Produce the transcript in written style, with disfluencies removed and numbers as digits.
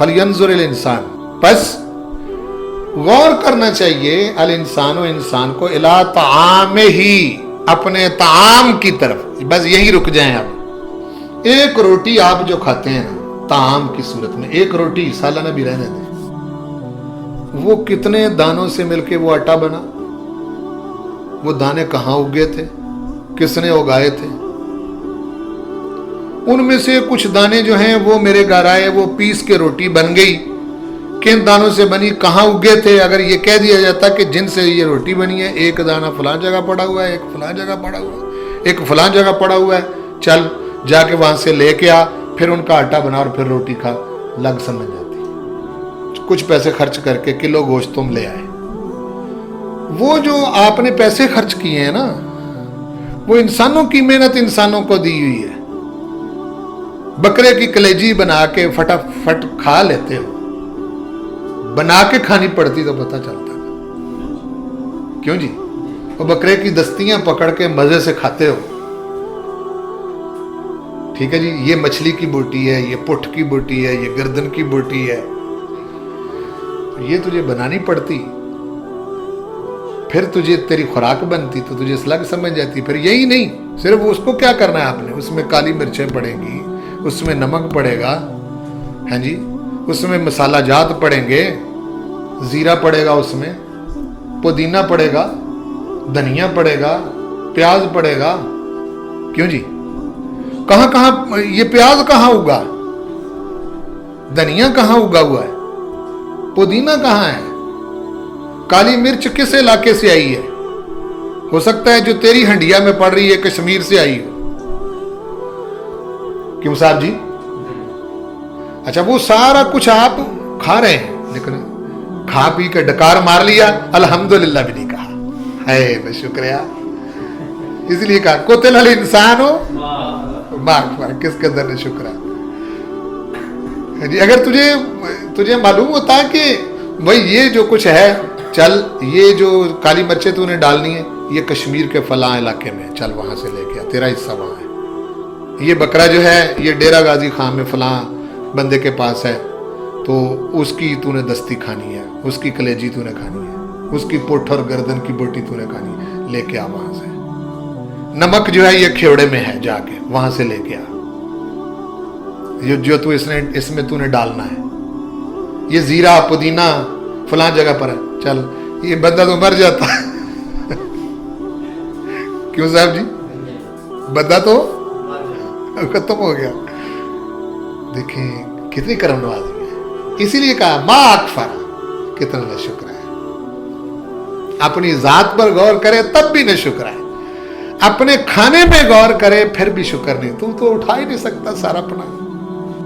फलयंजुर अल इंसान, बस गौर करना चाहिए अल इंसानो, इंसान को, इला ताम ही, अपने ताम की तरफ, बस यही रुक जाएं आप। एक रोटी आप जो खाते हैं ना ताम की सूरत में, एक रोटी सालाना भी रहने दें, वो कितने दानों से मिलके वो आटा बना, वो दाने कहाँ उगे थे, किसने उगाए थे, उनमें से कुछ दाने जो हैं वो मेरे घर आए, वो पीस के रोटी बन गई, किन दानों से बनी, कहाँ उगे थे। अगर ये कह दिया जाता कि जिनसे ये रोटी बनी है, एक दाना फलां जगह पड़ा हुआ है, एक फलां जगह पड़ा हुआ है, एक फलां जगह पड़ा हुआ है, चल जाके वहां से लेके आ, फिर उनका आटा बना और फिर रोटी खा, लग समझ जाती। कुछ पैसे खर्च करके किलो गोश्त तुम ले आए, वो जो आपने पैसे खर्च किए हैं ना, वो इंसानों की मेहनत इंसानों को दी हुई है। बकरे की कलेजी बना के फटाफट खा लेते हो, बना के खानी पड़ती तो पता चलता, क्यों जी? वो बकरे की दस्तियां पकड़ के मजे से खाते हो, ठीक है जी, ये मछली की बोटी है, ये पुठ की बोटी है, ये गर्दन की बोटी है, तो ये तुझे बनानी पड़ती, फिर तुझे तेरी खुराक बनती तो तुझे स्लग समझ जाती। फिर यही नहीं, सिर्फ उसको क्या करना है आपने, उसमें काली मिर्चें पड़ेंगी, उसमें नमक पड़ेगा, हैं जी, उसमें मसाला जात पड़ेंगे, जीरा पड़ेगा, उसमें पुदीना पड़ेगा, धनिया पड़ेगा, प्याज पड़ेगा, क्यों जी? कहां कहां ये प्याज कहां उगा, धनिया कहां उगा हुआ है, पुदीना कहां है, काली मिर्च किस इलाके से आई है? हो सकता है जो तेरी हंडिया में पड़ रही है कश्मीर से आई हो, क्यों साहब जी? अच्छा, वो सारा कुछ आप खा रहे हैं, लेकिन खा पी के डकार मार लिया, अल्हम्दुलिल्लाह भी नहीं कहा, है बस शुक्रिया, इसलिए कहा कुतिल अल इंसान हो मार, किसके अंदर ने शुक्र है जी। अगर तुझे मालूम होता है कि भाई ये जो कुछ है, चल ये जो काली मिर्चें तूने डालनी है, ये कश्मीर के फलां इलाके में, चल वहां से लेके आ, तेरा हिस्सा वहां है। ये बकरा जो है ये डेरा गाजी खां में फलां बंदे के पास है, तो उसकी तूने दस्ती खानी है, उसकी कलेजी तूने खानी है, उसकी पुठ और गर्दन की बोटी तूने खानी है, लेके आ वहां से। नमक जो है ये खेवड़े में है, जाके वहां से लेके आ, जो तू इसमें तूने डालना है, ये जीरा पुदीना फलां जगह पर है, चल ये बंदा तो मर जाता क्यों साहब जी? बंदा तो खत्म हो गया। देखें कितनी करम नवाजी है, इसीलिए कहा माँ अकफर, कितना न शुक्र है। अपनी जात पर गौर करे तब भी न शुक्र है, अपने खाने में गौर करे फिर भी शुक्र नहीं। तू तो उठा ही नहीं सकता सारा अपना।